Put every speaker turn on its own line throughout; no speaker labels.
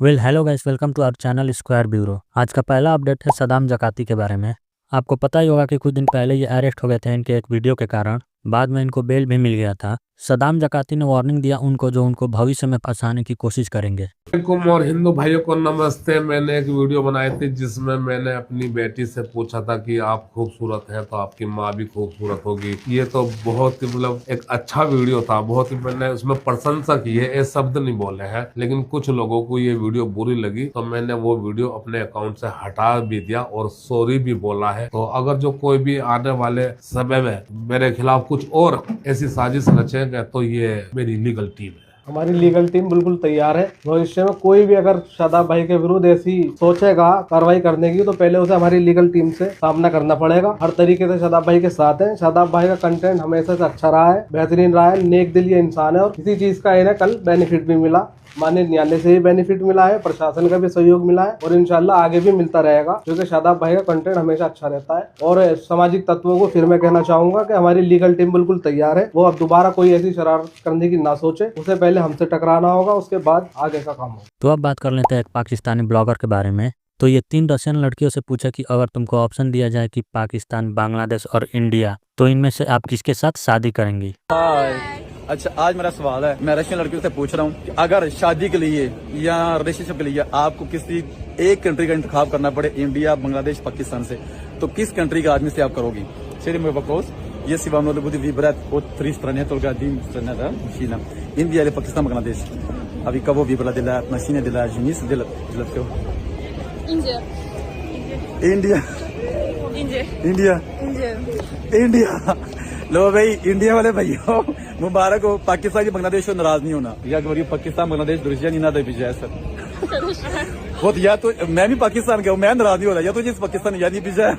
Hello guys, welcome to our channel Square Bureau. आज का पहला अपडेट है सदाम जकाती के बारे में। आपको पता ही होगा कि कुछ दिन पहले ये अरेस्ट हो गए थे इनके एक वीडियो के कारण। बाद में इनको बेल भी मिल गया था। सदाम जकाती ने वार्निंग दिया उनको, जो उनको भविष्य में फंसाने की कोशिश करेंगे।
और हिंदू भाइयों को नमस्ते। मैंने एक वीडियो बनाई थी जिसमें मैंने अपनी बेटी से पूछा था कि आप खूबसूरत हैं तो आपकी माँ भी खूबसूरत होगी। ये तो बहुत ही एक अच्छा वीडियो था, बहुत ही मैंने उसमें प्रशंसा की है, ये शब्द नहीं बोले हैं। लेकिन कुछ लोगों को ये वीडियो बुरी लगी तो मैंने वो वीडियो अपने अकाउंट से हटा भी दिया और सॉरी भी बोला है। तो अगर जो कोई भी आने वाले समय में मेरे खिलाफ कुछ और ऐसी साजिश रचेगा तो ये मेरी लीगल टीम है।
हमारी लीगल टीम बिल्कुल तैयार है। भविष्य में कोई भी अगर शादाब भाई के विरुद्ध ऐसी सोचेगा कार्रवाई करने की तो पहले उसे हमारी लीगल टीम से सामना करना पड़ेगा। हर तरीके से शादाब भाई के साथ है। शादाब भाई का कंटेंट हमेशा से अच्छा रहा है, बेहतरीन रहा है, नेक दिल ये इंसान है और किसी चीज का इन्हें कल बेनिफिट भी मिला। माननीय न्यायालय से भी बेनिफिट मिला है, प्रशासन का भी सहयोग मिला है और इंशाल्लाह आगे भी मिलता रहेगा, क्योंकि शादाब भाई का कंटेंट हमेशा अच्छा रहता है। और सामाजिक तत्वों को फिर मैं कहना चाहूंगा कि हमारी लीगल टीम बिल्कुल तैयार है। वो अब दोबारा कोई ऐसी शरारत करने की ना सोचे, उसे पहले हमसे टकराना होगा, उसके बाद आगे का काम होगा।
तो अब बात कर लेते हैं एक पाकिस्तानी ब्लॉगर के बारे में। तो ये 3 रशियन लड़कियों से पूछा कि अगर तुमको ऑप्शन दिया जाए कि पाकिस्तान, बांग्लादेश और इंडिया, तो इनमें से आप किसके साथ शादी करेंगी?
अच्छा, आज मेरा सवाल है, मैं रशियन लड़कियों से पूछ रहा हूँ कि अगर शादी के लिए या रिलेशनशिप के लिए आपको किसी एक कंट्री का इंतखाब करना पड़े, इंडिया, बांग्लादेश, पाकिस्तान से, तो किस कंट्री का आदमी से आप करोगी? Serie meu вопрос. Если вам надо будет выбирать от 3 страны, только один страна, да, мужчина, Индия или Пакистан, Бангладеш, а вы кого выбрали для отношения, для жениться, для всего?
Индия.
Индия.
Индия.
Индия.
Индия.
इंडिया। लो भाई, इंडिया वाले भाइयों मुबारक हो। पाकिस्तान की बांग्लादेश को नाराज नहीं होना। Я говорю, Пакистан, Бангладеш, друзья, не надо обижаться. Вот я तो मैं भी पाकिस्तान का हूँ, मैं नाराज नहीं हो रहा। Я тоже из Пакистана, я не обижаю.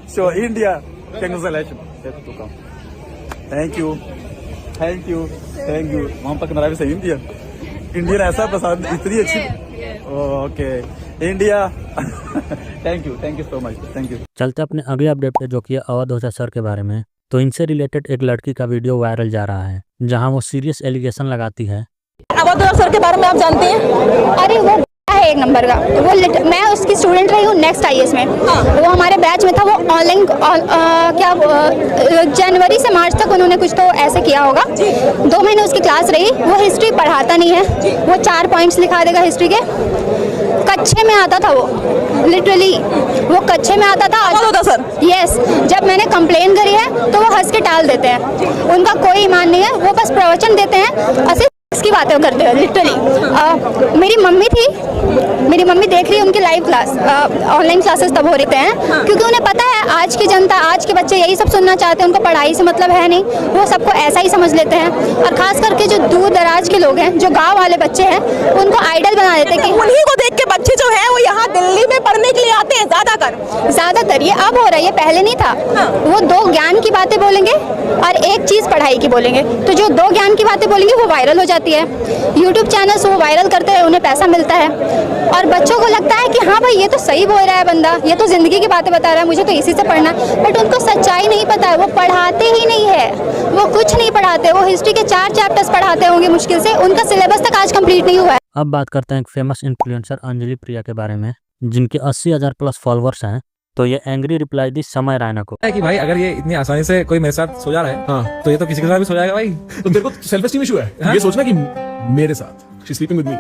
Все, India, congratulations. Thank you. Thank you. Thank you. वहाँ पर नाराज है इंडिया। इंडियन ऐसा पसंद, इतनी अच्छी। Okay, India. Thank you so much, thank you.
चलते अपने अगले अपडेट पे, जो कि अवध ओझा सर के बारे में। तो इनसे रिलेटेड एक लड़की का वीडियो वायरल जा रहा है जहां वो सीरियस एलिगेशन लगाती है।
अवध ओझा सर के बारे में आप जानते हैं?
अरे वो है एक नंबर का। वो मैं उसकी स्टूडेंट रही हूँ नेक्स्ट आईएएस में। वो हमारे बैच में था। वो ऑनलाइन जनवरी से मार्च तक उन्होंने कुछ तो ऐसे किया होगा। 2 महीने उसकी क्लास रही। वो हिस्ट्री पढ़ाता नहीं है। वो 4 पॉइंट्स लिखा देगा हिस्ट्री के। कच्चे में आता था वो, लिटरली वो कच्चे में आता था।
अवध ओझा सर?
यस। जब मैंने कंप्लेन करी है तो वो हंस के टाल देते हैं। उनका कोई ईमान नहीं है। वो बस प्रवचन देते हैं, की बातें करते हैं लिटरली। मेरी मम्मी देख रही है उनकी लाइव क्लास, ऑनलाइन क्लासेस तब हो रहे हैं क्योंकि उन्हें पता है आज की जनता, आज के बच्चे यही सब सुनना चाहते हैं। उनको पढ़ाई से मतलब है नहीं, वो सबको ऐसा ही समझ लेते हैं। और खास करके जो दूर दराज के लोग हैं, जो गाँव वाले बच्चे हैं, उनको आइडल बना देते हैं कि
उन्हीं को देख के बच्चे जो हैं वो यहाँ दिल्ली में पढ़ने के लिए आते हैं ज्यादातर। ये अब हो रहा है, ये पहले नहीं था। वो 2 ज्ञान की बातें बोलेंगे और एक चीज पढ़ाई की बोलेंगे, तो जो 2 ज्ञान की बातें बोलेंगे वो वायरल हो जाती है। यूट्यूब चैनल से वो वायरल करते हैं, उन्हें पैसा मिलता है और बच्चों को लगता है कि हाँ भाई ये तो सही बोल रहा है बंदा, ये तो जिंदगी की बातें बता रहा है, मुझे तो इसी से पढ़ना। बट उनको सच्चाई नहीं पता है। वो पढ़ाते ही नहीं है, वो कुछ नहीं पढ़ाते। वो हिस्ट्री के 4 चैप्टर्स पढ़ाते होंगे मुश्किल से, उनका सिलेबस तक आज कंप्लीट नहीं हुआ है।
अब बात करते हैं एक फेमस इन्फ्लुएंसर अंजलि प्रिया के बारे में, जिनके 80,000 प्लस फॉलोअर्स हैं। तो ये एंग्री रिप्लाई दी समय रैना को
कि भाई अगर ये इतनी आसानी से कोई मेरे साथ सो जा रहा है, हाँ, तो ये तो किसी के साथ भी सो जाएगा भाई।
तो तेरे को सेल्फ एस्टीम इशू है,
हाँ?
ये सोचना कि मेरे साथ शी स्लीपिंग विद मी,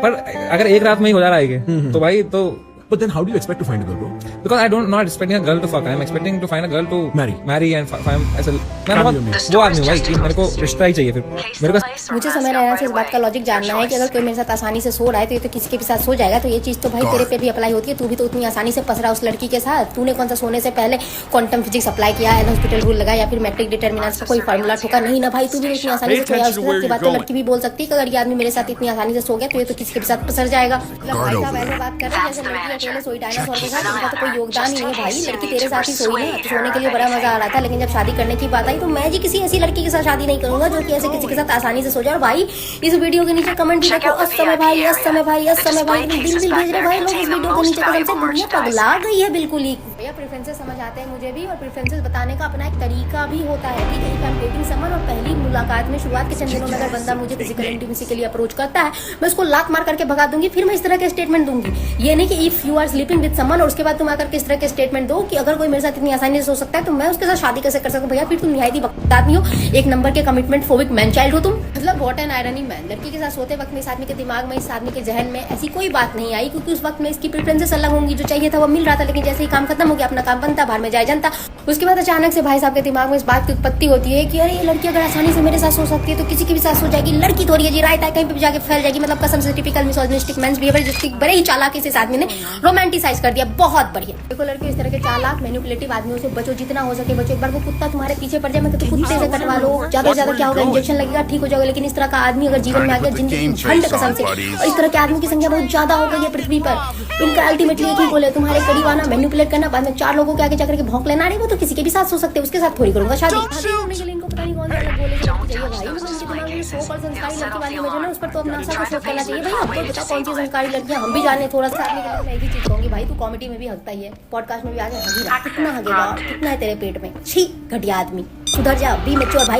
पर अगर एक रात में ही हो जा रहा है तो भाई तो
but then how do you expect to find a girl, bro?
because I don't not expecting a girl to fuck, I am expecting to find a girl to marry and find as a मैं बहुत वो आदमी भाई कि मेरे को रिश्ता ही चाहिए। फिर मेरे को
मुझे समय रहना से इस बात का लॉजिक जानना है कि अगर कोई मेरे साथ आसानी से सो रहा है तो ये तो किसी के भी साथ सो जाएगा। तो ये चीज तो भाई तेरे पे भी अप्लाई होती है। तू भी तो उतनी आसानी से फंस रहा उस लड़की के साथ। तूने कौन सा सोने से पहले क्वांटम फिजिक्स अप्लाई किया, हॉस्पिटल रूल लगाया या फिर मैट्रिक डिटर्मिनेंट्स का कोई फार्मूला ठोका? नहीं ना भाई, तू भी इतनी आसानी से सोया। उसके बाद तो लड़की भी बोल सकती है कि अगर ये आदमी मेरे साथ इतनी आसानी से सो गया तो ये तो किसी के भी साथ फंस जाएगा। भाई साहब ऐसे बात कर रहे हैं जैसे लड़की अकेले सोई डायनासोर के साथ। इनका तो कोई योगदान ही नहीं है भाई। लड़की तेरे साथ ही सोई ना, तो सोने के लिए बड़ा मजा आ रहा था, लेकिन जब शादी करने की बात आई तो मैं जी किसी ऐसी लड़की के साथ शादी नहीं करूंगा जो कि ऐसे किसी के साथ आसानी से सो जाए। और भाई इस वीडियो के नीचे कमेंट भी देखो, अस समय भाई, अस समय भाई, अस समय भाई, दिल भेज रहे भाई लोग इस वीडियो के नीचे। कसम से दुनिया पगला गई है बिल्कुल ही। भैया प्रेफरेंसेस समझ आते हैं मुझे भी, और प्रेफरेंसेस बताने का अपना एक तरीका भी होता है कि कहीं I'm dating someone और पहली मुलाकात में शुरुआत के चंद दिनों में अगर बंदा मुझे फिजिकल इंटीमेसी के लिए अप्रोच करता है, मैं उसको लात मार करके भगा दूंगी, फिर मैं इस तरह के स्टेटमेंट दूंगी। ये नहीं कि if you are sleeping with someone और उसके बाद तुम आकर किस तरह के स्टेटमेंट दो कि अगर कोई मेरे साथ इतनी आसानी से सो सकता है तो मैं उसके साथ शादी कैसे कर सकता हूँ। भैया फिर तुम निहायती वक्त आदमी हो, एक नंबर के कमिटमेंट फोबिक मैन चाइल्ड हो तुम। मतलब व्हाट एन आयरनी मैन, लड़की के साथ सोते वक्त में इस आदमी के दिमाग में, इस आदमी के जहन में ऐसी कोई बात नहीं आई, क्योंकि उस वक्त में इसकी प्रेफरेंसेस अलग होंगी। जो चाहिए था वो मिल रहा था, लेकिन जैसे ही काम खत्म हो गया अपना काम बनता, बाहर में जाए जनता। उसके बाद अचानक से भाई साहब के दिमाग में इस बात की उत्पत्ति होती है कि अरे ये लड़की अगर आसानी से मेरे साथ सो सकती है तो किसी की भी साथ सो जाएगी, लड़की थोड़ी है जी, रायता है कहीं पे भी जाके फैल जाएगी। मतलब कसम से टिपिकल मिसोजिनिस्टिक मेंस बिहेवियर, जिसकी बड़े ही चालाकी से इस आदमी ने रोमांटिसाइज कर दिया। बहुत बढ़िया। देखो लड़के इस तरह के चालाक मैनिपुलेटिव आदमियों से बचो, जितना हो सके बचो। एक बार वो कुत्ता तुम्हारे पीछे पड़ जाए, मैं तो कुत्ते से कटवा लो, ज्यादा से ज्यादा क्या होगा, इंजेक्शन लगेगा, ठीक हो जाओगे। लेकिन इस तरह का आदमी अगर जीवन में आ गया, जिंदगी झंड कसम से, और इस तरह के आदमी की संख्या बहुत ज्यादा हो गई है पृथ्वी पर। इनका अल्टीमेटली एक ही गोल है, तुम्हारे करीब आना, मैनिपुलेट करना, बाद में 4 लोगों के आगे जाकर के भौंक लेना। वो तो किसी के भी साथ सो सकते हैं, उसके साथ थोड़ी करूंगा शादी। होने के लिए इनको पता नहीं कौन सा अलग बोले चाहिए भाई। मतलब उनके दिमाग में 100% संस्कारी लड़की वाली इमेज है ना, उस पर तो अपना आशा को शोध करना चाहिए। भाई आपको पता कौन सी संस्कारी लड़कियां, हम भी जाने थोड़ा सा। मैं एक ही चीज कहूंगी भाई, तू कॉमेडी में भी हंसता ही है, पॉडकास्ट में भी आगे हंसी रहा, कितना हंगेगा, कितना है तेरे पेट में। छी घटिया आदमी, सुधर जा, बी मैच्योर भाई।